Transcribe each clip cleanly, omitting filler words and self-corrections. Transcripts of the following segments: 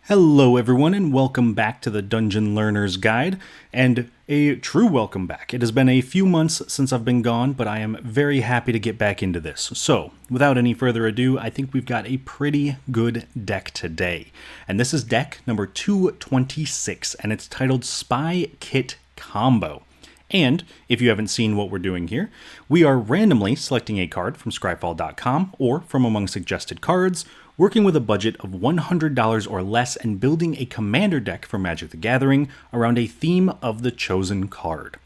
Hello everyone and welcome back to the Dungeon Learner's Guide, and a true welcome back. It has been a few months since I've been gone, but I am very happy to get back into this. So, without any further ado, I think we've got a pretty good deck today. And this is deck number 226, and it's titled Spy Kit Combo. And if you haven't seen what we're doing here, we are randomly selecting a card from scryfall.com or from among suggested cards, working with a budget of $100 or less and building a commander deck for Magic the Gathering around a theme of the chosen card.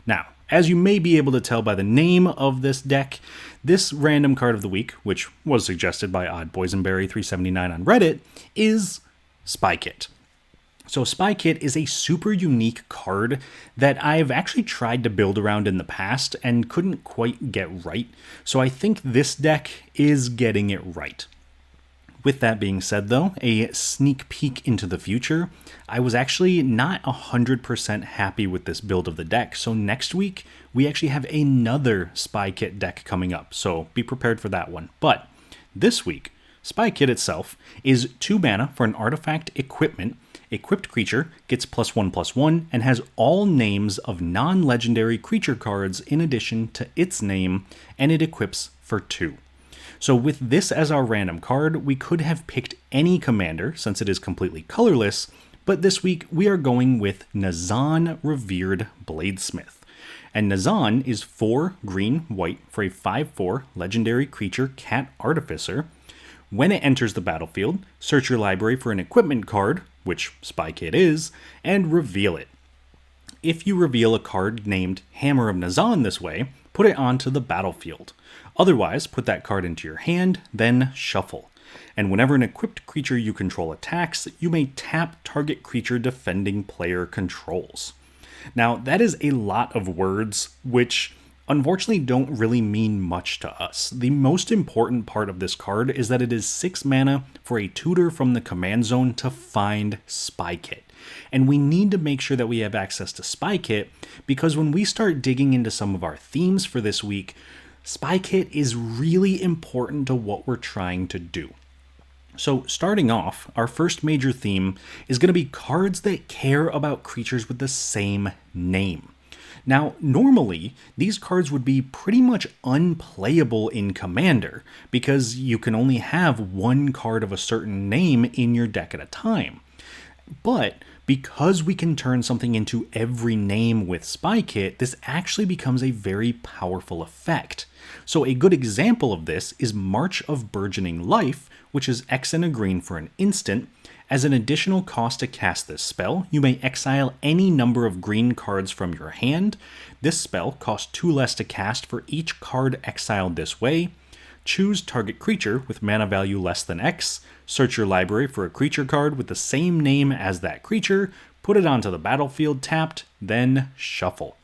Now, as you may be able to tell by the name of this deck, this random card of the week, which was suggested by Odd Boysenberry 379 on Reddit, is Spy Kit. So Spy Kit is a super unique card that I've actually tried to build around in the past and couldn't quite get right, so I think this deck is getting it right. With that being said though, a sneak peek into the future, I was actually not 100% happy with this build of the deck, so next week we actually have another Spy Kit deck coming up, so be prepared for that one. But this week, Spy Kit itself is 2 mana for an artifact equipment. Equipped creature gets +1/+1 and has all names of non-legendary creature cards in addition to its name, and it equips for 2. So with this as our random card, we could have picked any commander since it is completely colorless, but this week we are going with Nazahn Revered Bladeesmith. And Nazahn is 4 green-white for a 5/4 legendary creature cat artificer. When it enters the battlefield, search your library for an equipment card, which Spy Kit is, and reveal it. If you reveal a card named Hammer of Nazahn this way, put it onto the battlefield. Otherwise, put that card into your hand, then shuffle. And whenever an equipped creature you control attacks, you may tap target creature defending player controls. Now, that is a lot of words, which unfortunately don't really mean much to us. The most important part of this card is that it is 6 mana for a tutor from the command zone to find Spy Kit. And we need to make sure that we have access to Spy Kit, because when we start digging into some of our themes for this week, Spy Kit is really important to what we're trying to do. So starting off, our first major theme is going to be cards that care about creatures with the same name. Now, normally, these cards would be pretty much unplayable in Commander, because you can only have one card of a certain name in your deck at a time. But because we can turn something into every name with Spy Kit, this actually becomes a very powerful effect. So a good example of this is March of Burgeoning Life, which is X and a green for an instant. As an additional cost to cast this spell, you may exile any number of green cards from your hand. This spell costs 2 less to cast for each card exiled this way. Choose target creature with mana value less than X, search your library for a creature card with the same name as that creature, put it onto the battlefield tapped, then shuffle.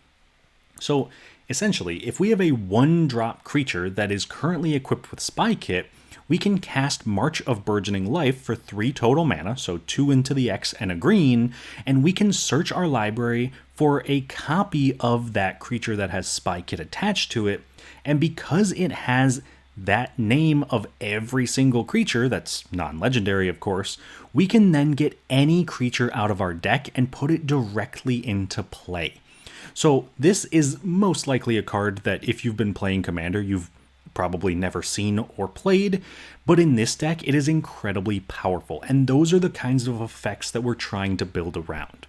So essentially, if we have a 1-drop creature that is currently equipped with Spy Kit, we can cast March of Burgeoning Life for 3 total mana, so 2 into the X and a green, and we can search our library for a copy of that creature that has Spy Kit attached to it, and because it has that name of every single creature, that's non-legendary of course, we can then get any creature out of our deck and put it directly into play. So this is most likely a card that if you've been playing Commander, you've probably never seen or played, but in this deck it is incredibly powerful, and those are the kinds of effects that we're trying to build around.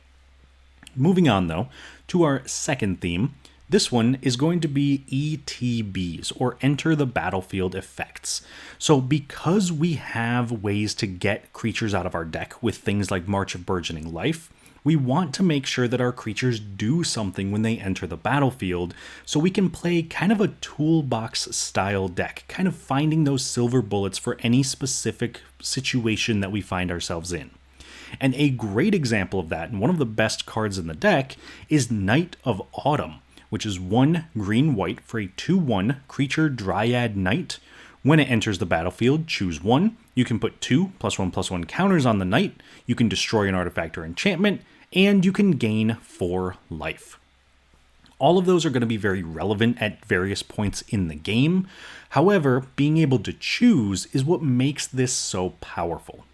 Moving on though, to our second theme. This one is going to be ETBs, or Enter the Battlefield effects. So because we have ways to get creatures out of our deck with things like March of Burgeoning Life, we want to make sure that our creatures do something when they enter the battlefield, so we can play kind of a toolbox style deck, kind of finding those silver bullets for any specific situation that we find ourselves in. And a great example of that, and one of the best cards in the deck, is Knight of Autumn, which is 1 green-white for a 2/1 creature Dryad Knight. When it enters the battlefield, choose 1. You can put 2 +1/+1 counters on the knight, you can destroy an artifact or enchantment, and you can gain 4 life. All of those are going to be very relevant at various points in the game. However, being able to choose is what makes this so powerful.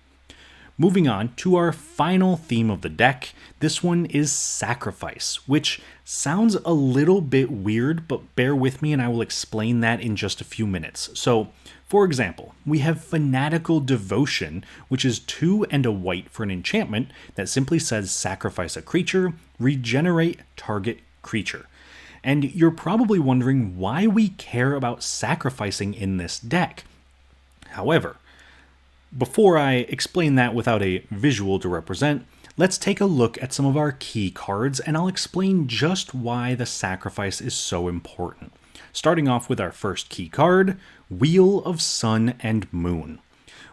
Moving on to our final theme of the deck, this one is Sacrifice, which sounds a little bit weird, but bear with me and I will explain that in just a few minutes. So, for example, we have Fanatical Devotion, which is 2 and a white for an enchantment that simply says sacrifice a creature, regenerate target creature. And you're probably wondering why we care about sacrificing in this deck. However, before I explain that without a visual to represent, let's take a look at some of our key cards and I'll explain just why the sacrifice is so important. Starting off with our first key card, Wheel of Sun and Moon.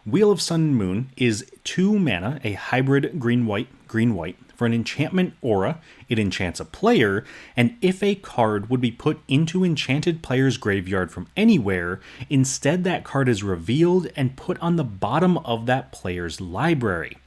Wheel of Sun and Moon is 2 mana, a hybrid green-white for an enchantment aura. It enchants a player, and if a card would be put into enchanted player's graveyard from anywhere, instead that card is revealed and put on the bottom of that player's library.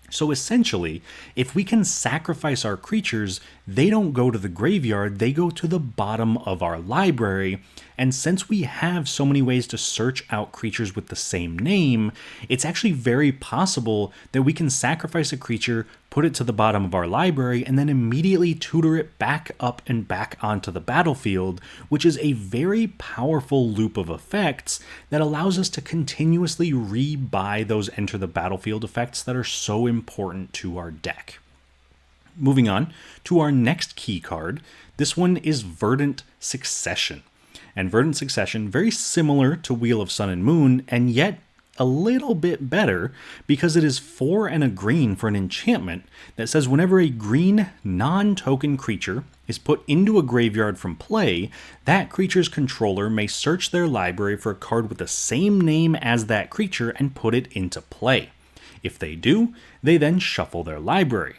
So essentially, if we can sacrifice our creatures, they don't go to the graveyard, they go to the bottom of our library. And since we have so many ways to search out creatures with the same name, it's actually very possible that we can sacrifice a creature, put it to the bottom of our library, and then immediately tutor it back up and back onto the battlefield, which is a very powerful loop of effects that allows us to continuously rebuy those enter the battlefield effects that are so important to our deck. Moving on to our next key card, this one is Verdant Succession. And Verdant Succession, very similar to Wheel of Sun and Moon, and yet a little bit better because it is 4 and a green for an enchantment that says whenever a green non-token creature is put into a graveyard from play, that creature's controller may search their library for a card with the same name as that creature and put it into play. If they do, they then shuffle their library.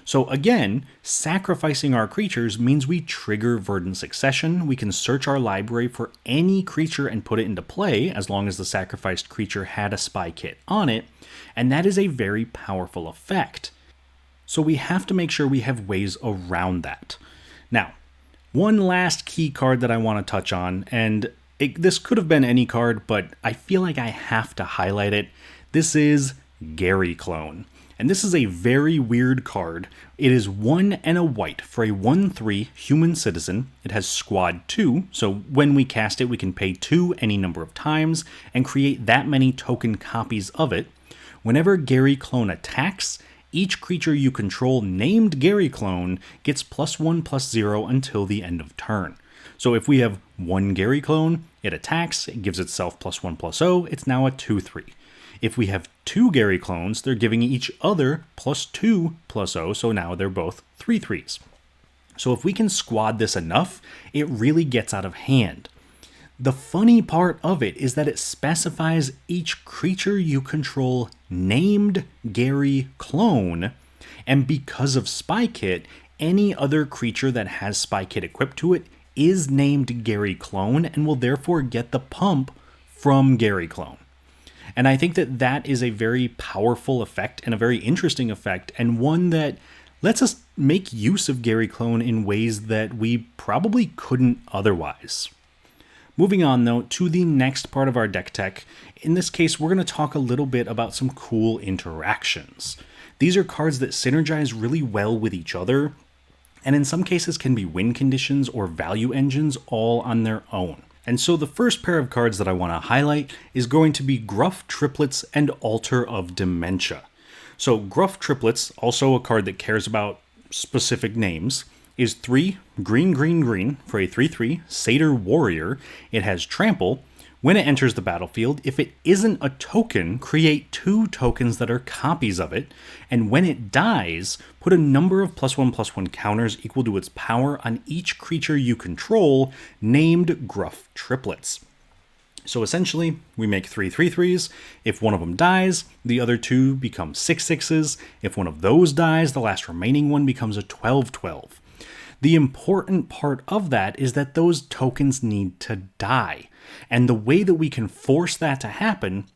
So again, sacrificing our creatures means we trigger Verdant Succession. We can search our library for any creature and put it into play, as long as the sacrificed creature had a spy kit on it, and that is a very powerful effect. So we have to make sure we have ways around that. Now, one last key card that I want to touch on, and this could have been any card, but I feel like I have to highlight it. This is Gary Clone. And this is a very weird card. It is 1 and a white for a 1/3 human citizen. It has squad 2, so when we cast it, we can pay 2 any number of times and create that many token copies of it. Whenever Gary Clone attacks, each creature you control named Gary Clone gets +1/+0 until the end of turn. So if we have 1 Gary Clone, it attacks, it gives itself +1/+0, it's now a 2/3. If we have 2 Gary Clones, they're giving each other +2/+0, so now they're both 3/3s. So if we can squad this enough, it really gets out of hand. The funny part of it is that it specifies each creature you control named Gary Clone, and because of Spy Kit, any other creature that has Spy Kit equipped to it is named Gary Clone and will therefore get the pump from Gary Clone. And I think that that is a very powerful effect and a very interesting effect, and one that lets us make use of Gary Clone in ways that we probably couldn't otherwise. Moving on, though, to the next part of our deck tech. In this case, we're going to talk a little bit about some cool interactions. These are cards that synergize really well with each other, and in some cases can be win conditions or value engines all on their own. And so the first pair of cards that I want to highlight is going to be Gruff Triplets and Altar of Dementia. So Gruff Triplets, also a card that cares about specific names, is 3 green for a 3/3 Satyr Warrior. It has Trample. When it enters the battlefield, if it isn't a token, create 2 tokens that are copies of it, and when it dies, put a number of +1/+1 counters equal to its power on each creature you control, named Gruff Triplets. So essentially, we make 3 3/3s. If one of them dies, the other 2 become 6 6s. If one of those dies, the last remaining one becomes a 12/12. The important part of that is that those tokens need to die. And the way that we can force that to happen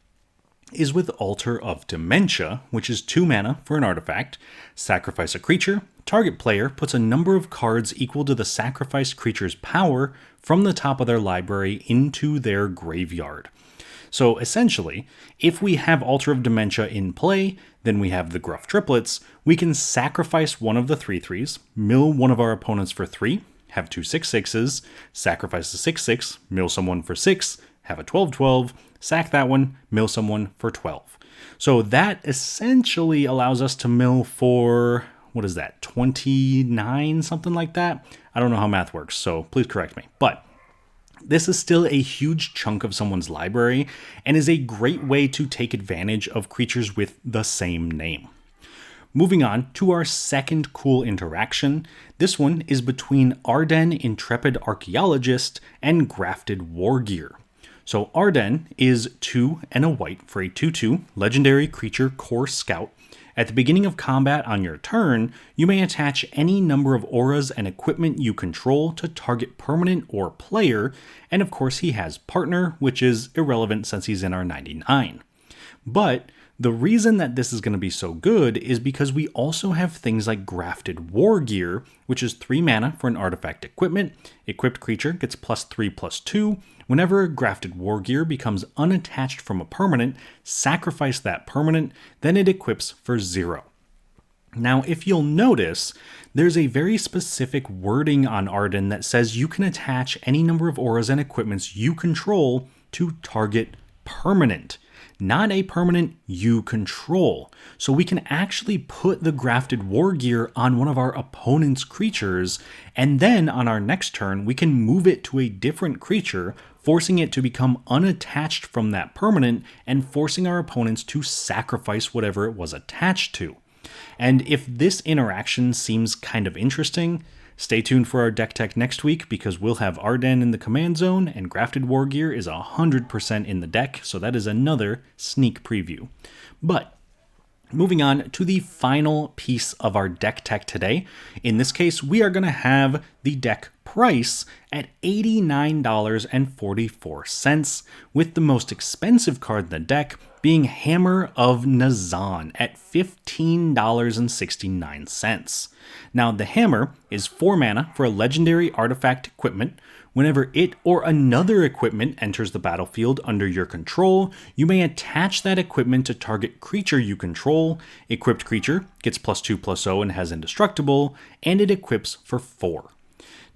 is with Altar of Dementia, which is 2 mana for an artifact. Sacrifice a creature. Target player puts a number of cards equal to the sacrificed creature's power from the top of their library into their graveyard. So essentially, if we have Altar of Dementia in play, then we have the Gruff Triplets, we can sacrifice one of the 3/3s, mill one of our opponents for 3, have two 6/6s, sacrifice the 6/6, mill someone for 6, have a 12/12, sack that one, mill someone for 12. So that essentially allows us to mill for, what is that, 29, something like that? I don't know how math works, so please correct me. But this is still a huge chunk of someone's library and is a great way to take advantage of creatures with the same name. Moving on to our second cool interaction. This one is between Arden, Intrepid Archaeologist, and Grafted Wargear. So Arden is 2 and a white for a 2/2 legendary creature core scout. At the beginning of combat on your turn, you may attach any number of auras and equipment you control to target permanent or player, and of course he has partner, which is irrelevant since he's in our 99. But the reason that this is going to be so good is because we also have things like Grafted Wargear, which is 3 mana for an artifact equipment. Equipped creature gets +3/+2. Whenever Grafted Wargear becomes unattached from a permanent, sacrifice that permanent, then it equips for 0. Now, if you'll notice, there's a very specific wording on Arden that says you can attach any number of auras and equipments you control to target permanent, not a permanent you control. So we can actually put the Grafted Wargear on one of our opponent's creatures, and then on our next turn, we can move it to a different creature, forcing it to become unattached from that permanent and forcing our opponents to sacrifice whatever it was attached to. And if this interaction seems kind of interesting, stay tuned for our deck tech next week because we'll have Arden in the command zone and Grafted Wargear is 100% in the deck, so that is another sneak preview. But moving on to the final piece of our deck tech today. In this case, we are going to have the deck price at $89.44, with the most expensive card in the deck being Hammer of Nazahn at $15.69. Now, the Hammer is 4 mana for a legendary artifact equipment. Whenever it or another equipment enters the battlefield under your control, you may attach that equipment to target creature you control. Equipped creature gets +2/+0 and has indestructible, and it equips for 4.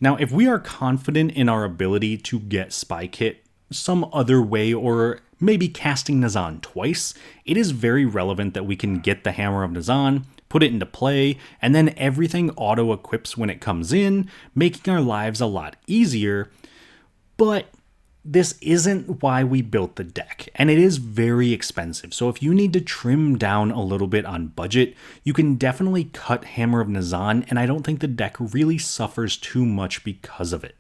Now, if we are confident in our ability to get Spy Kit some other way, or maybe casting Nazahn twice, it is very relevant that we can get the Hammer of Nazahn, put it into play, and then everything auto-equips when it comes in, making our lives a lot easier. But this isn't why we built the deck, and it is very expensive. So if you need to trim down a little bit on budget, you can definitely cut Hammer of Nazahn, and I don't think the deck really suffers too much because of it.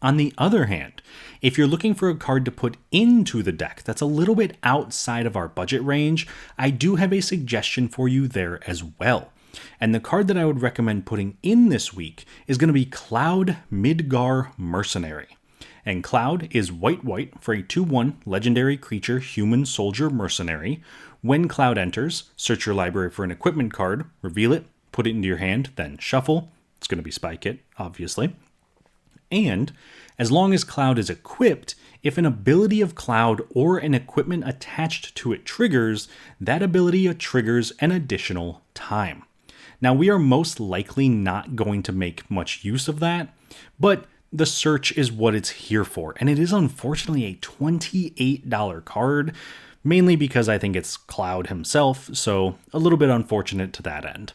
On the other hand, if you're looking for a card to put into the deck that's a little bit outside of our budget range, I do have a suggestion for you there as well. And the card that I would recommend putting in this week is going to be Cloud Midgar Mercenary. And Cloud is white for a 2/1 legendary creature human soldier mercenary. When Cloud enters, search your library for an equipment card, reveal it, put it into your hand, then shuffle. It's going to be Spy Kit, obviously. And as long as Cloud is equipped, if an ability of Cloud or an equipment attached to it triggers, that ability triggers an additional time. Now, we are most likely not going to make much use of that, but the search is what it's here for, and it is unfortunately a $28 card, mainly because I think it's Cloud himself, so a little bit unfortunate to that end.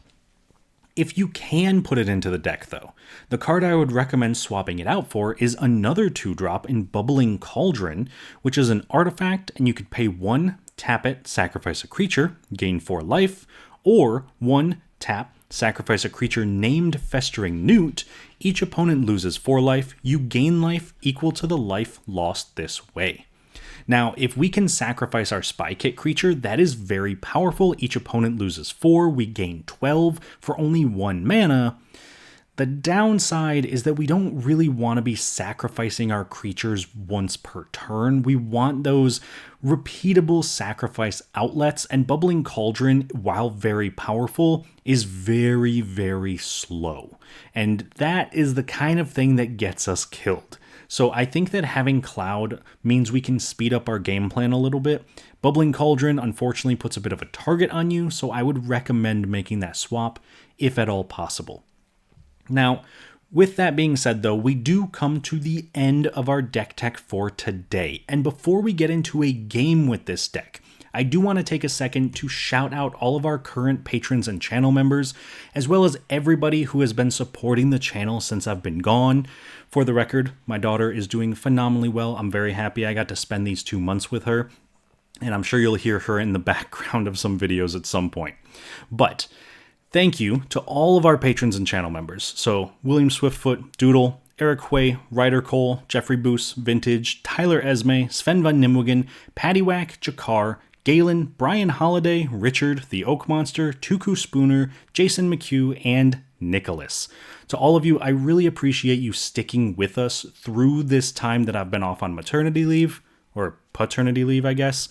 If you can put it into the deck, though, the card I would recommend swapping it out for is another 2-drop in Bubbling Cauldron, which is an artifact, and you could pay 1, tap it, sacrifice a creature, gain 4 life, or 1, tap, sacrifice a creature named Festering Newt. Each opponent loses 4 life, you gain life equal to the life lost this way. Now, if we can sacrifice our Spy Kit creature, that is very powerful. Each opponent loses 4, we gain 12 for only 1 mana. The downside is that we don't really want to be sacrificing our creatures once per turn. We want those repeatable sacrifice outlets, and Bubbling Cauldron, while very powerful, is very, very slow. And that is the kind of thing that gets us killed. So I think that having Cloud means we can speed up our game plan a little bit. Bubbling Cauldron unfortunately puts a bit of a target on you, so I would recommend making that swap if at all possible. Now, with that being said though, we do come to the end of our deck tech for today. And before we get into a game with this deck, I do want to take a second to shout out all of our current patrons and channel members, as well as everybody who has been supporting the channel since I've been gone. For the record, my daughter is doing phenomenally well. I'm very happy I got to spend these 2 months with her, and I'm sure you'll hear her in the background of some videos at some point. But thank you to all of our patrons and channel members. So William Swiftfoot, Doodle, Eric Way, Ryder Cole, Jeffrey Boos, Vintage, Tyler Esme, Sven Van Nimwegen, Paddywhack, Jakar, Galen, Brian Holiday, Richard, The Oak Monster, Tuku Spooner, Jason McHugh, and Nicholas. To all of you, I really appreciate you sticking with us through this time that I've been off on maternity leave, or paternity leave, I guess,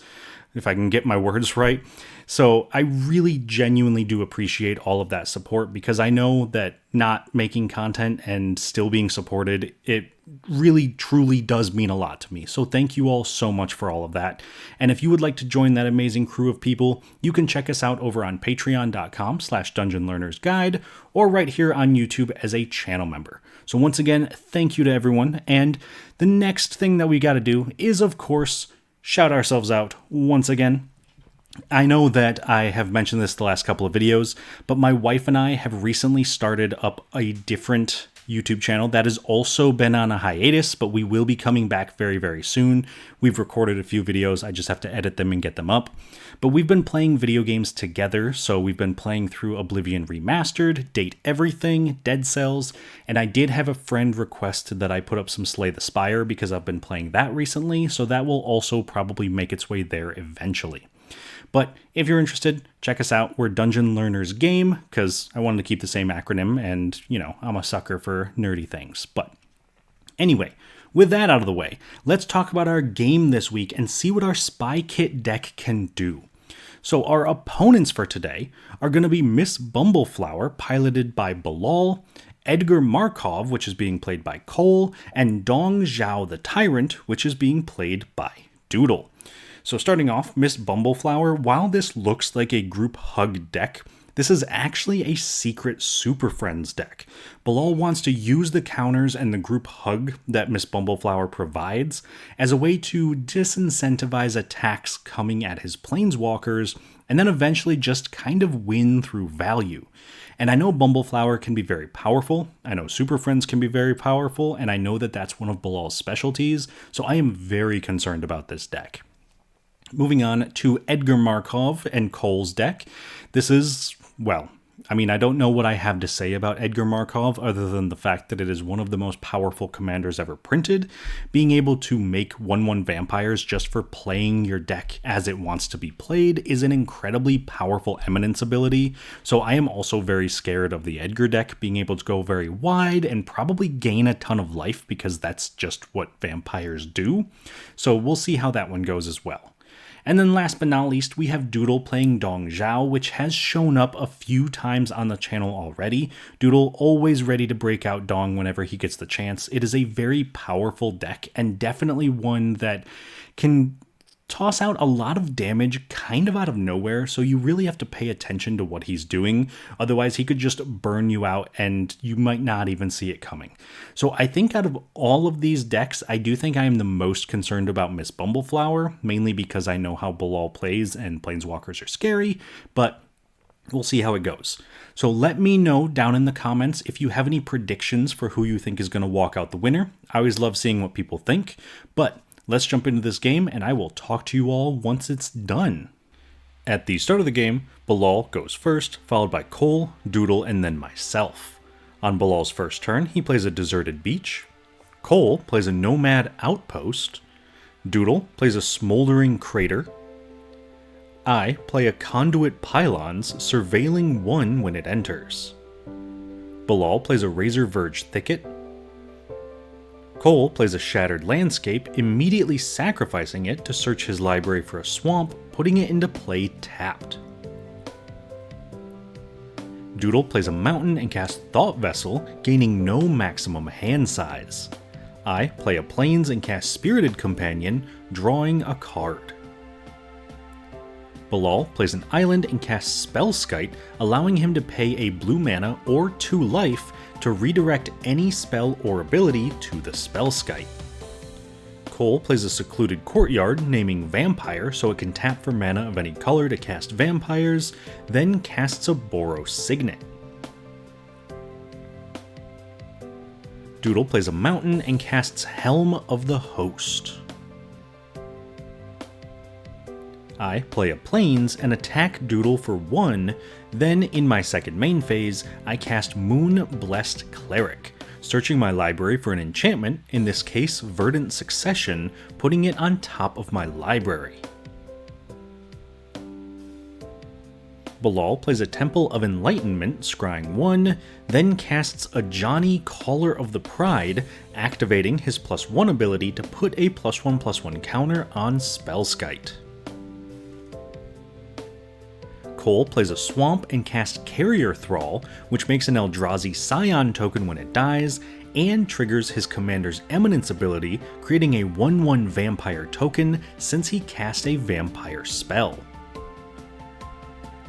if I can get my words right. So I really genuinely do appreciate all of that support, because I know that not making content and still being supported, it really truly does mean a lot to me. So thank you all so much for all of that. And if you would like to join that amazing crew of people, you can check us out over on patreon.com/dungeonlearnersguide or right here on YouTube as a channel member. So once again, thank you to everyone. And the next thing that we got to do is, of course, shout ourselves out once again. I know that I have mentioned this the last couple of videos, but my wife and I have recently started up a different YouTube channel that has also been on a hiatus, but we will be coming back very, very soon. We've recorded a few videos. I just have to edit them and get them up. But we've been playing video games together, so we've been playing through Oblivion Remastered, Date Everything, Dead Cells, and I did have a friend request that I put up some Slay the Spire because I've been playing that recently, so that will also probably make its way there eventually. But if you're interested, check us out. We're Dungeon Learners Game, because I wanted to keep the same acronym, and, you know, I'm a sucker for nerdy things. But anyway, with that out of the way, let's talk about our game this week and see what our Spy Kit deck can do. So our opponents for today are going to be Miss Bumbleflower, piloted by Bilal, Edgar Markov, which is being played by Cole, and Dong Zhao the Tyrant, which is being played by Doodle. So starting off, Miss Bumbleflower, while this looks like a group hug deck, this is actually a secret Super Friends deck. Bilal wants to use the counters and the group hug that Miss Bumbleflower provides as a way to disincentivize attacks coming at his planeswalkers, and then eventually just kind of win through value. And I know Bumbleflower can be very powerful, I know Super Friends can be very powerful, and I know that that's one of Bilal's specialties, so I am very concerned about this deck. Moving on to Edgar Markov and Cole's deck. This is, well, I mean, I don't know what I have to say about Edgar Markov other than the fact that it is one of the most powerful commanders ever printed. Being able to make 1/1 vampires just for playing your deck as it wants to be played is an incredibly powerful eminence ability. So I am also very scared of the Edgar deck being able to go very wide and probably gain a ton of life, because that's just what vampires do. So we'll see how that one goes as well. And then last but not least, we have Doodle playing Dong Zhao, which has shown up a few times on the channel already. Doodle always ready to break out Dong whenever he gets the chance. It is a very powerful deck, and definitely one that can toss out a lot of damage kind of out of nowhere, so you really have to pay attention to what he's doing. Otherwise, he could just burn you out and you might not even see it coming. So I think out of all of these decks, I do think I am the most concerned about Miss Bumbleflower, mainly because I know how Bilal plays and planeswalkers are scary, but we'll see how it goes. So let me know down in the comments if you have any predictions for who you think is going to walk out the winner. I always love seeing what people think, but let's jump into this game, and I will talk to you all once it's done. At the start of the game, Bilal goes first, followed by Cole, Doodle, and then myself. On Bilal's first turn, he plays a deserted beach. Cole plays a nomad outpost. Doodle plays a smoldering crater. I play a conduit pylons, surveilling one when it enters. Bilal plays a razor verge thicket. Cole plays a shattered landscape, immediately sacrificing it to search his library for a swamp, putting it into play tapped. Doodle plays a mountain and casts Thought Vessel, gaining no maximum hand size. I play a Plains and cast Spirited Companion, drawing a card. Bilal plays an island and casts Spellskite, allowing him to pay a blue mana or 2 life to redirect any spell or ability to the Spellskite. Cole plays a Secluded Courtyard, naming Vampire so it can tap for mana of any color to cast vampires, then casts a Boros Signet. Doodle plays a mountain and casts Helm of the Host. I play a Plains and attack Doodle for 1, then in my second main phase, I cast Moon Blessed Cleric, searching my library for an enchantment, in this case Verdant Succession, putting it on top of my library. Bilal plays a Temple of Enlightenment, scrying 1, then casts a Johnny Caller of the Pride, activating his +1 ability to put a +1/+1 counter on Spellskite. Cole plays a Swamp and casts Carrier Thrall, which makes an Eldrazi Scion token when it dies, and triggers his commander's Eminence ability, creating a 1/1 vampire token since he cast a vampire spell.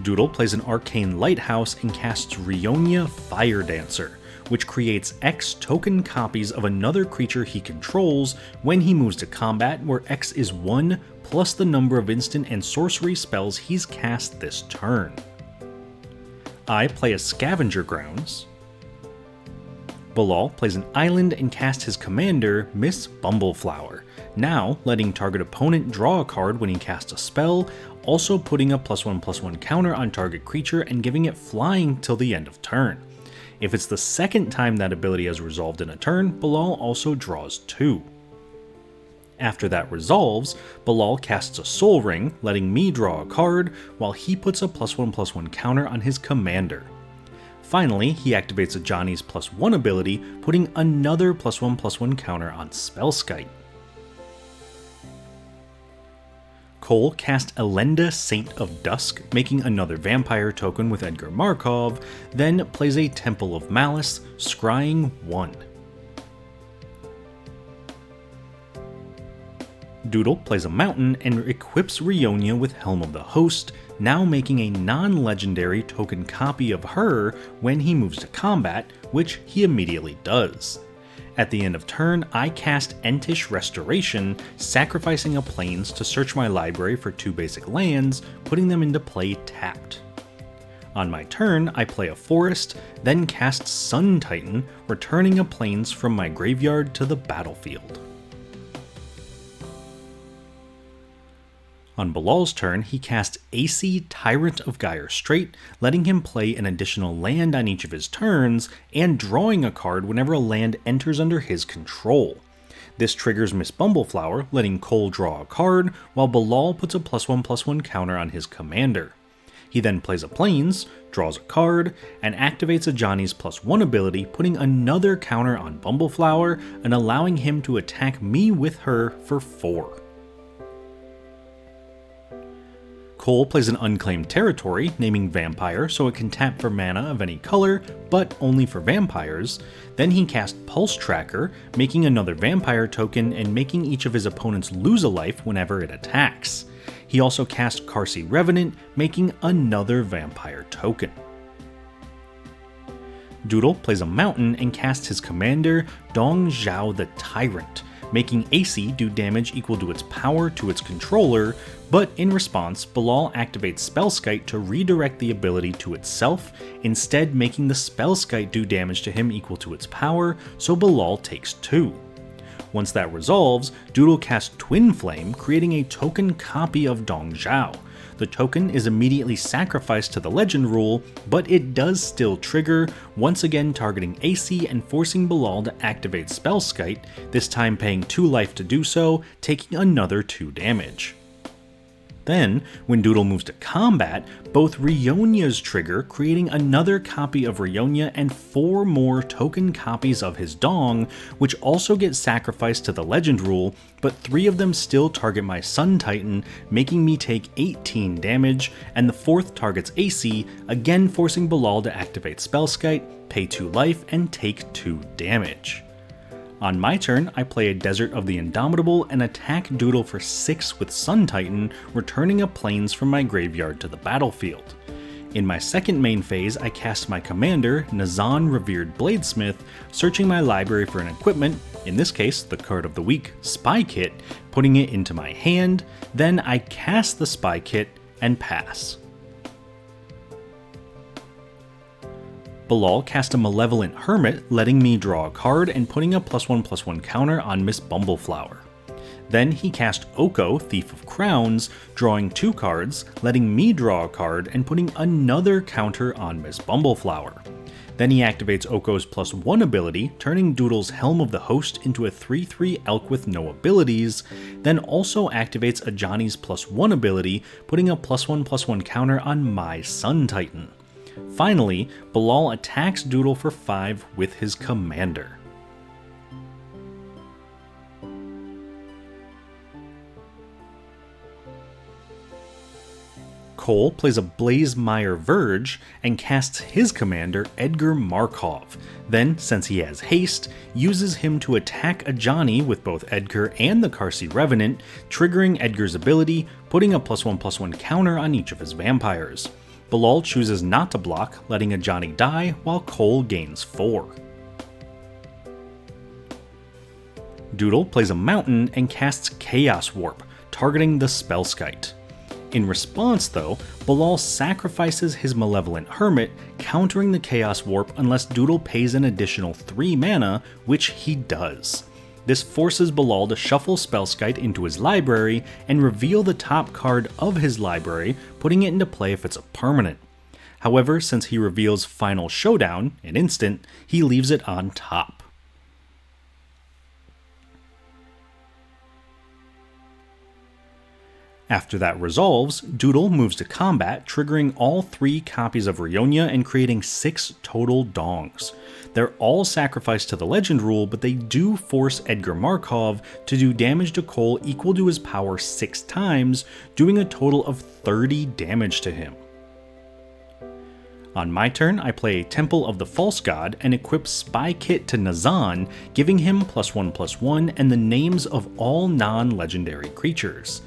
Doodle plays an Arcane Lighthouse and casts Rionia Fire Dancer, which creates X token copies of another creature he controls when he moves to combat, where X is 1 plus the number of instant and sorcery spells he's cast this turn. I play a Scavenger Grounds. Bilal plays an island and casts his commander, Miss Bumbleflower, now letting target opponent draw a card when he casts a spell, also putting a +1/+1 counter on target creature and giving it flying till the end of turn. If it's the second time that ability has resolved in a turn, Bilal also draws 2. After that resolves, Bilal casts a Soul Ring, letting me draw a card, while he puts a +1/+1 counter on his commander. Finally, he activates a Johnny's +1 ability, putting another +1/+1 counter on Spellskite. Cole cast Elenda Saint of Dusk, making another vampire token with Edgar Markov, then plays a Temple of Malice, scrying 1. Doodle plays a mountain and equips Rionia with Helm of the Host, now making a non-legendary token copy of her when he moves to combat, which he immediately does. At the end of turn, I cast Entish Restoration, sacrificing a Plains to search my library for 2 basic lands, putting them into play tapped. On my turn, I play a Forest, then cast Sun Titan, returning a Plains from my graveyard to the battlefield. On Bilal's turn, he cast AC Tyrant of Gyre Strait, letting him play an additional land on each of his turns, and drawing a card whenever a land enters under his control. This triggers Miss Bumbleflower, letting Cole draw a card, while Bilal puts a +1/+1 counter on his commander. He then plays a Plains, draws a card, and activates a Johnny's +1 ability, putting another counter on Bumbleflower and allowing him to attack me with her for 4. Cole plays an Unclaimed Territory, naming Vampire so it can tap for mana of any color, but only for vampires. Then he casts Pulse Tracker, making another vampire token and making each of his opponents lose a life whenever it attacks. He also cast Karsi Revenant, making another vampire token. Doodle plays a mountain and casts his commander, Dong Zhao the Tyrant, making AC do damage equal to its power to its controller, but in response, Bilal activates Spellskite to redirect the ability to itself, instead making the Spellskite do damage to him equal to its power, so Bilal takes 2. Once that resolves, Doodle casts Twin Flame, creating a token copy of Dong Zhao. The token is immediately sacrificed to the legend rule, but it does still trigger, once again targeting AC and forcing Bilal to activate Spellskite, this time paying 2 life to do so, taking another 2 damage. Then, when Doodle moves to combat, both Rionia's trigger, creating another copy of Rionia and 4 more token copies of his Dong, which also get sacrificed to the legend rule, but 3 of them still target my Sun Titan, making me take 18 damage, and the 4th targets AC, again forcing Bilal to activate Spellskite, pay 2 life, and take 2 damage. On my turn, I play a Desert of the Indomitable and attack Doodle for 6 with Sun Titan, returning a Plains from my graveyard to the battlefield. In my second main phase, I cast my commander, Nazahn Revered Bladeesmith, searching my library for an equipment, in this case the card of the week, Spy Kit, putting it into my hand, then I cast the Spy Kit and pass. Bilal cast a Malevolent Hermit, letting me draw a card and putting a +1/+1 counter on Miss Bumbleflower. Then he cast Oko, Thief of Crowns, drawing 2 cards, letting me draw a card and putting another counter on Miss Bumbleflower. Then he activates Oko's +1 ability, turning Doodle's Helm of the Host into a 3/3 elk with no abilities, then also activates Ajani's +1 ability, putting a +1/+1 counter on my Sun Titan. Finally, Bilal attacks Doodle for 5 with his commander. Cole plays a Blazemire Verge and casts his commander, Edgar Markov. Then, since he has haste, uses him to attack Ajani with both Edgar and the Carsey Revenant, triggering Edgar's ability, putting a +1/+1 counter on each of his vampires. Bilal chooses not to block, letting Ajani die, while Cole gains 4. Doodle plays a mountain and casts Chaos Warp, targeting the Spellskite. In response though, Bilal sacrifices his Malevolent Hermit, countering the Chaos Warp unless Doodle pays an additional 3 mana, which he does. This forces Bilal to shuffle Spellskite into his library and reveal the top card of his library, putting it into play if it's a permanent. However, since he reveals Final Showdown, an instant, he leaves it on top. After that resolves, Doodle moves to combat, triggering all 3 copies of Rionia and creating 6 total Dongs. They're all sacrificed to the legend rule, but they do force Edgar Markov to do damage to Cole equal to his power 6 times, doing a total of 30 damage to him. On my turn, I play a Temple of the False God and equip Spy Kit to Nazahn, giving him +1/+1 and the names of all non-legendary creatures.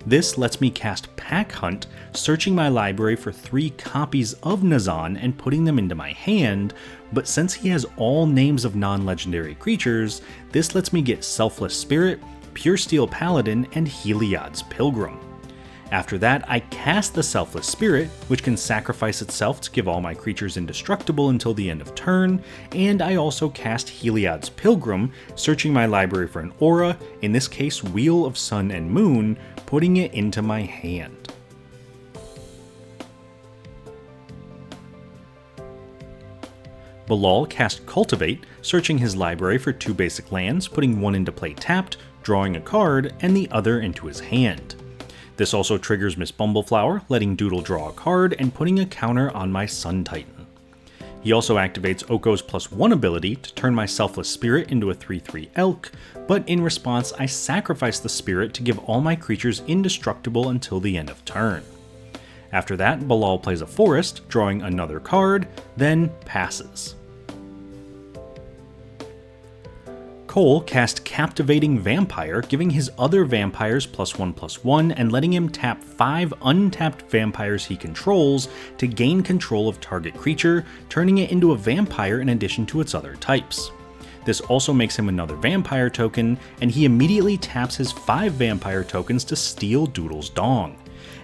This lets me cast Pack Hunt, searching my library for 3 copies of Nazahn and putting them into my hand, but since he has all names of non-legendary creatures, this lets me get Selfless Spirit, Pure Steel Paladin, and Heliod's Pilgrim. After that, I cast the Selfless Spirit, which can sacrifice itself to give all my creatures indestructible until the end of turn, and I also cast Heliod's Pilgrim, searching my library for an aura, in this case Wheel of Sun and Moon, putting it into my hand. Bilal cast Cultivate, searching his library for 2 basic lands, putting one into play tapped, drawing a card, and the other into his hand. This also triggers Miss Bumbleflower, letting Doodle draw a card and putting a counter on my Sun Titan. He also activates Oko's +1 ability to turn my Selfless Spirit into a 3/3 elk, but in response I sacrifice the spirit to give all my creatures indestructible until the end of turn. After that, Bilal plays a Forest, drawing another card, then passes. Cole cast Captivating Vampire, giving his other vampires +1/+1 and letting him tap 5 untapped vampires he controls to gain control of target creature, turning it into a vampire in addition to its other types. This also makes him another vampire token, and he immediately taps his 5 vampire tokens to steal Doodle's Dong.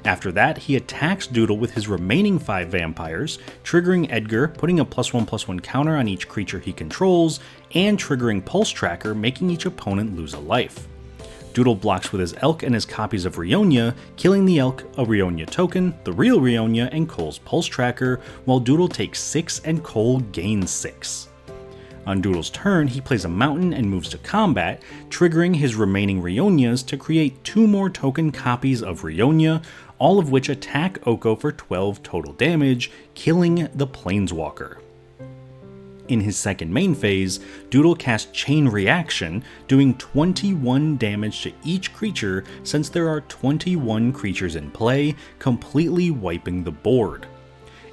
After that, he attacks Doodle with his remaining 5 vampires, triggering Edgar, putting a +1/+1 counter on each creature he controls, and triggering Pulse Tracker, making each opponent lose a life. Doodle blocks with his Elk and his copies of Rionia, killing the Elk, a Rionia token, the real Rionia, and Cole's Pulse Tracker, while Doodle takes 6 and Cole gains 6. On Doodle's turn, he plays a mountain and moves to combat, triggering his remaining Rionias to create 2 more token copies of Rionia, all of which attack Oko for 12 total damage, killing the Planeswalker. In his second main phase, Doodle casts Chain Reaction, doing 21 damage to each creature since there are 21 creatures in play, completely wiping the board.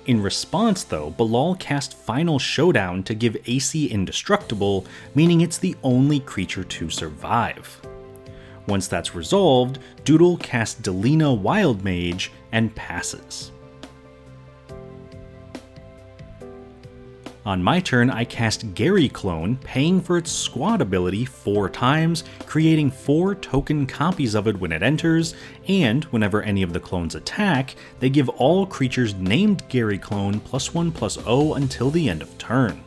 In response though, Bilal cast Final Showdown to give AC indestructible, meaning it's the only creature to survive. Once that's resolved, Doodle casts Delina Wild Mage and passes. On my turn, I cast Gary Clone, paying for its squad ability 4 times, creating 4 token copies of it when it enters, and whenever any of the clones attack, they give all creatures named Gary Clone +1/+0 until the end of turn.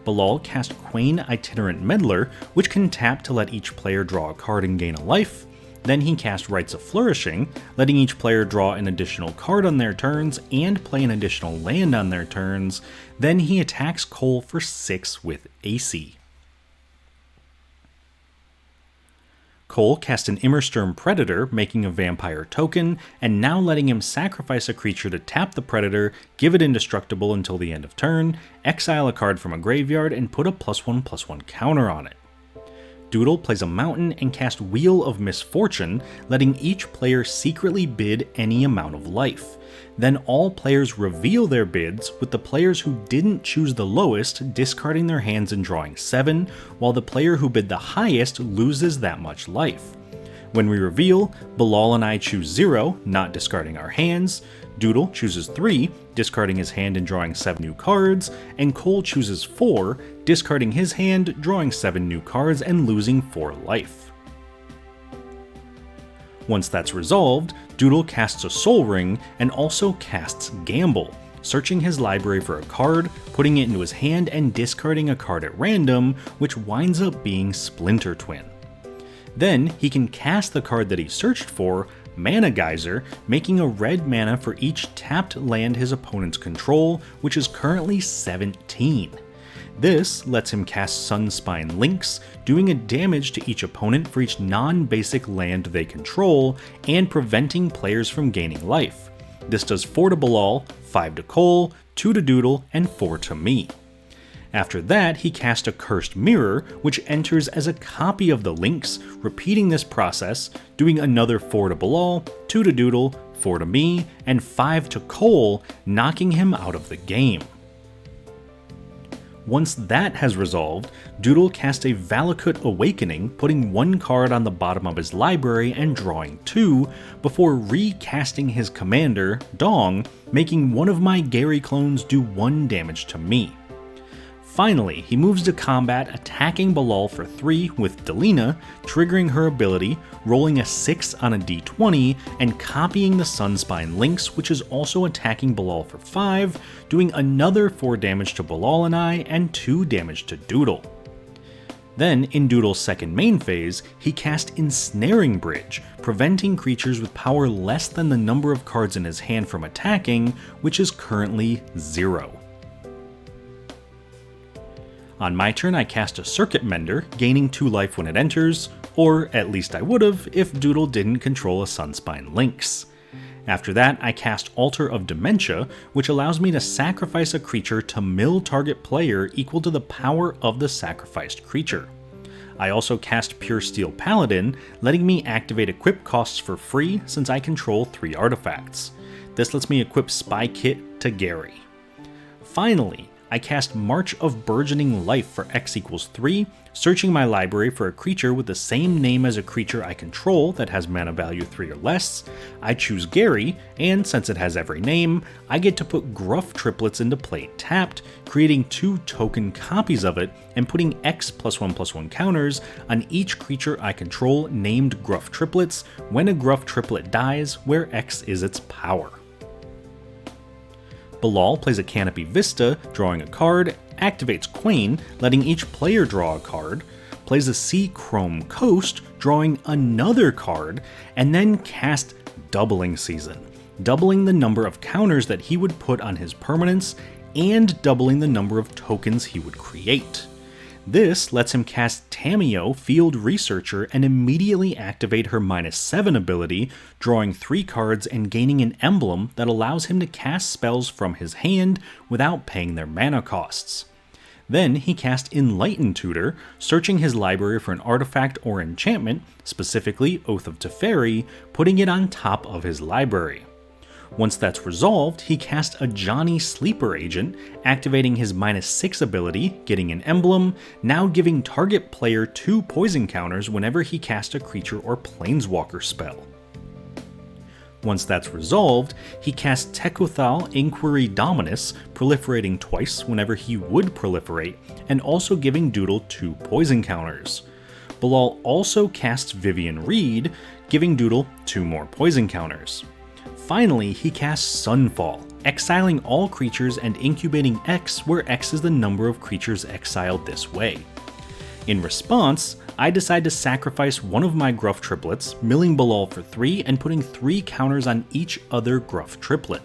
Bilal cast Quain Itinerant Meddler, which can tap to let each player draw a card and gain a life. Then he cast Rites of Flourishing, letting each player draw an additional card on their turns and play an additional land on their turns. Then he attacks Cole for 6 with AC. Cole cast an Immersturm Predator, making a vampire token, and now letting him sacrifice a creature to tap the Predator, give it indestructible until the end of turn, exile a card from a graveyard, and put a +1/+1 counter on it. Doodle plays a mountain and casts Wheel of Misfortune, letting each player secretly bid any amount of life. Then all players reveal their bids, with the players who didn't choose the lowest discarding their hands and drawing 7, while the player who bid the highest loses that much life. When we reveal, Bilal and I choose 0, not discarding our hands, Doodle chooses 3, discarding his hand and drawing 7 new cards, and Cole chooses 4, discarding his hand, drawing 7 new cards, and losing 4 life. Once that's resolved, Doodle casts a Soul Ring and also casts Gamble, searching his library for a card, putting it into his hand, and discarding a card at random, which winds up being Splinter Twin. Then he can cast the card that he searched for, Mana Geyser, making a red mana for each tapped land his opponents control, which is currently 17. This lets him cast Sunspine Lynx, doing a damage to each opponent for each non-basic land they control, and preventing players from gaining life. This does 4 to Bilal, 5 to Cole, 2 to Doodle, and 4 to me. After that, he cast a Cursed Mirror, which enters as a copy of the Lynx, repeating this process, doing another 4 to Bilal, 2 to Doodle, 4 to me, and 5 to Cole, knocking him out of the game. Once that has resolved, Doodle casts a Valakut Awakening, putting 1 card on the bottom of his library and drawing 2, before recasting his commander, Dong, making one of my Gary clones do 1 damage to me. Finally, he moves to combat, attacking Bilal for 3 with Delina, triggering her ability, rolling a 6 on a d20, and copying the Sunspine Lynx, which is also attacking Bilal for 5, doing another 4 damage to Bilal and I, and 2 damage to Doodle. Then, in Doodle's second main phase, he cast Ensnaring Bridge, preventing creatures with power less than the number of cards in his hand from attacking, which is currently 0. On my turn, I cast a Circuit Mender, gaining 2 life when it enters, or at least I would've if Doodle didn't control a Sunspine Lynx. After that, I cast Altar of Dementia, which allows me to sacrifice a creature to mill target player equal to the power of the sacrificed creature. I also cast Pure Steel Paladin, letting me activate equip costs for free since I control 3 artifacts. This lets me equip Spy Kit to Gary. Finally, I cast March of Burgeoning Life for X equals 3, searching my library for a creature with the same name as a creature I control that has mana value 3 or less. I choose Gary, and since it has every name, I get to put Gruff Triplets into play tapped, creating 2 token copies of it, and putting X +1/+1 counters on each creature I control named Gruff Triplets when a Gruff Triplet dies, where X is its power. Bilal plays a Canopy Vista, drawing a card, activates Quain, letting each player draw a card, plays a Sea Chrome Coast, drawing another card, and then casts Doubling Season, doubling the number of counters that he would put on his permanents, and doubling the number of tokens he would create. This lets him cast Tamio, Field Researcher, and immediately activate her -7 ability, drawing 3 cards and gaining an emblem that allows him to cast spells from his hand without paying their mana costs. Then he cast Enlighten Tutor, searching his library for an artifact or enchantment, specifically Oath of Teferi, putting it on top of his library. Once that's resolved, he casts a Johnny Sleeper Agent, activating his -6 ability, getting an emblem, now giving target player 2 poison counters whenever he casts a creature or planeswalker spell. Once that's resolved, he casts Tekothal Inquiry Dominus, proliferating twice whenever he would proliferate, and also giving Doodle 2 poison counters. Bilal also casts Vivian Reed, giving Doodle 2 more poison counters. Finally, he casts Sunfall, exiling all creatures and incubating X, where X is the number of creatures exiled this way. In response, I decide to sacrifice one of my Gruff triplets, milling Bilal for 3 and putting 3 counters on each other Gruff triplet.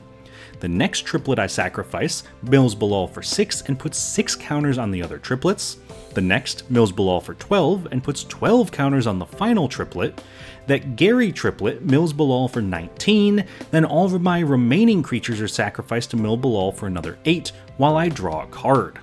The next triplet I sacrifice mills Bilal for 6 and puts 6 counters on the other triplets. The next mills Bilal for 12 and puts 12 counters on the final triplet. That Gary triplet mills Bilal for 19, then all of my remaining creatures are sacrificed to mill Bilal for another 8 while I draw a card.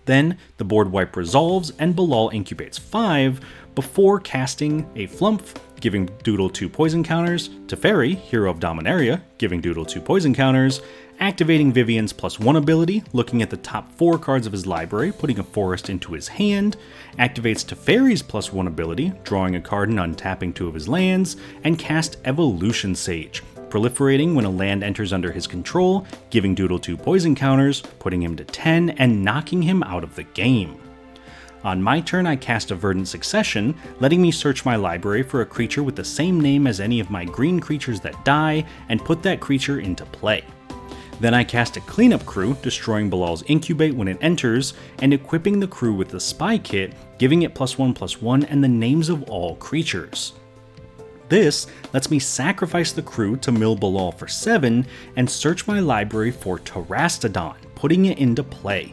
Then the board wipe resolves and Bilal incubates 5 before casting a Flump, giving Doodle 2 poison counters, Teferi, Hero of Dominaria, giving Doodle 2 poison counters, activating Vivian's +1 ability, looking at the top 4 cards of his library, putting a forest into his hand, activates Teferi's +1 ability, drawing a card and untapping 2 of his lands, and cast Evolution Sage, proliferating when a land enters under his control, giving Doodle 2 poison counters, putting him to 10, and knocking him out of the game. On my turn, I cast a Verdant Succession, letting me search my library for a creature with the same name as any of my green creatures that die, and put that creature into play. Then I cast a Cleanup Crew, destroying Bilal's Incubate when it enters, and equipping the crew with the Spy Kit, giving it +1/+1 and the names of all creatures. This lets me sacrifice the crew to mill Bilal for 7 and search my library for Terastodon, putting it into play.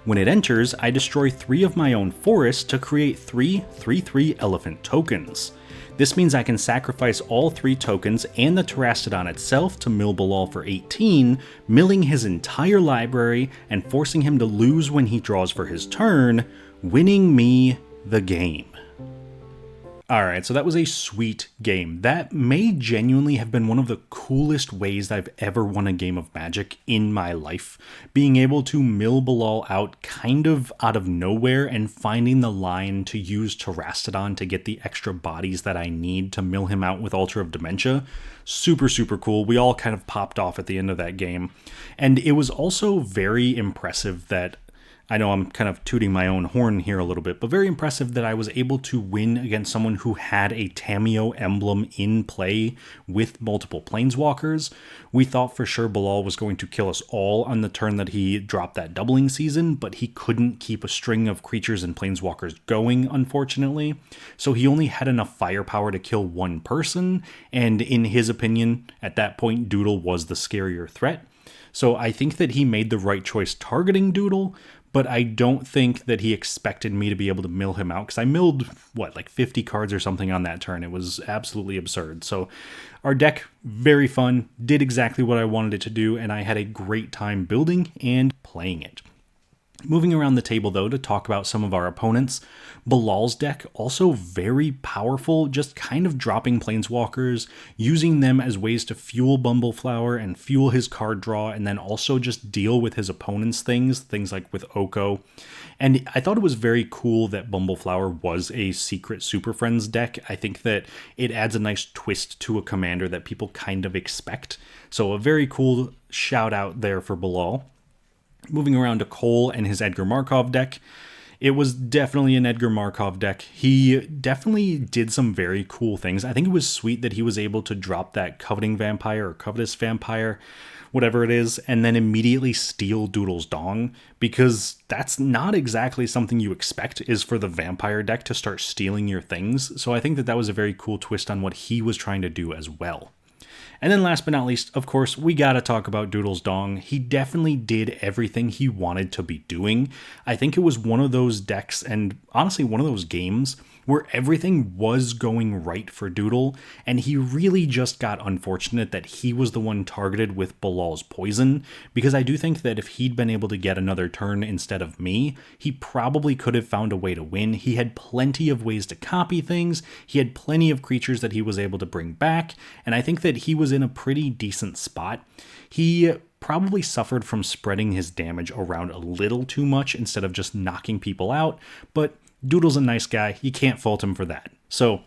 When it enters, I destroy 3 of my own forests to create 3 3/3 elephant tokens. This means I can sacrifice all 3 tokens and the Terastodon itself to mill Bilal for 18, milling his entire library and forcing him to lose when he draws for his turn, winning me the game. Alright, so that was a sweet game. That may genuinely have been one of the coolest ways I've ever won a game of Magic in my life. Being able to mill Bilal out kind of out of nowhere and finding the line to use Terastodon to get the extra bodies that I need to mill him out with Altar of Dementia. Super, super cool. We all kind of popped off at the end of that game. And it was also very impressive that I know I'm kind of tooting my own horn here a little bit, but very impressive that I was able to win against someone who had a Tamiyo emblem in play with multiple planeswalkers. We thought for sure Bilal was going to kill us all on the turn that he dropped that doubling season, but he couldn't keep a string of creatures and planeswalkers going, unfortunately. So he only had enough firepower to kill one person, and in his opinion, at that point, Doodle was the scarier threat. So I think that he made the right choice targeting Doodle, but I don't think that he expected me to be able to mill him out, because I milled, like 50 cards or something on that turn. It was absolutely absurd. So our deck, very fun, did exactly what I wanted it to do, and I had a great time building and playing it. Moving around the table, though, to talk about some of our opponents, Bilal's deck, also very powerful, just kind of dropping planeswalkers, using them as ways to fuel Bumbleflower and fuel his card draw, and then also just deal with his opponent's things like with Oko. And I thought it was very cool that Bumbleflower was a secret Super Friends deck. I think that it adds a nice twist to a commander that people kind of expect. So a very cool shout out there for Bilal. Moving around to Cole and his Edgar Markov deck, it was definitely an Edgar Markov deck. He definitely did some very cool things. I think it was sweet that he was able to drop that Coveting Vampire or Covetous Vampire, whatever it is, and then immediately steal Doodle's Dong, because that's not exactly something you expect, is for the Vampire deck to start stealing your things. So I think that that was a very cool twist on what he was trying to do as well. And then last but not least, of course, we gotta talk about Doodle's Dong. He definitely did everything he wanted to be doing. I think it was one of those decks, and honestly one of those games, where everything was going right for Doodle, and he really just got unfortunate that he was the one targeted with Bilal's poison, because I do think that if he'd been able to get another turn instead of me, he probably could have found a way to win. He had plenty of ways to copy things, he had plenty of creatures that he was able to bring back, and I think that he was in a pretty decent spot. He probably suffered from spreading his damage around a little too much instead of just knocking people out, but Doodle's a nice guy, you can't fault him for that. So,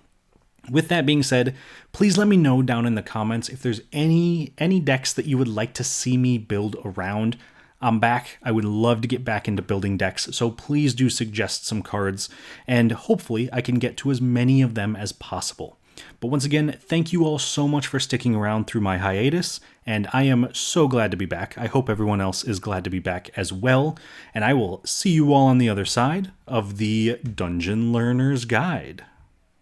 with that being said, please let me know down in the comments if there's any decks that you would like to see me build around. I'm back. I would love to get back into building decks, so please do suggest some cards, and hopefully I can get to as many of them as possible. But once again, thank you all so much for sticking around through my hiatus, and I am so glad to be back. I hope everyone else is glad to be back as well, and I will see you all on the other side of the Dungeon Learner's Guide.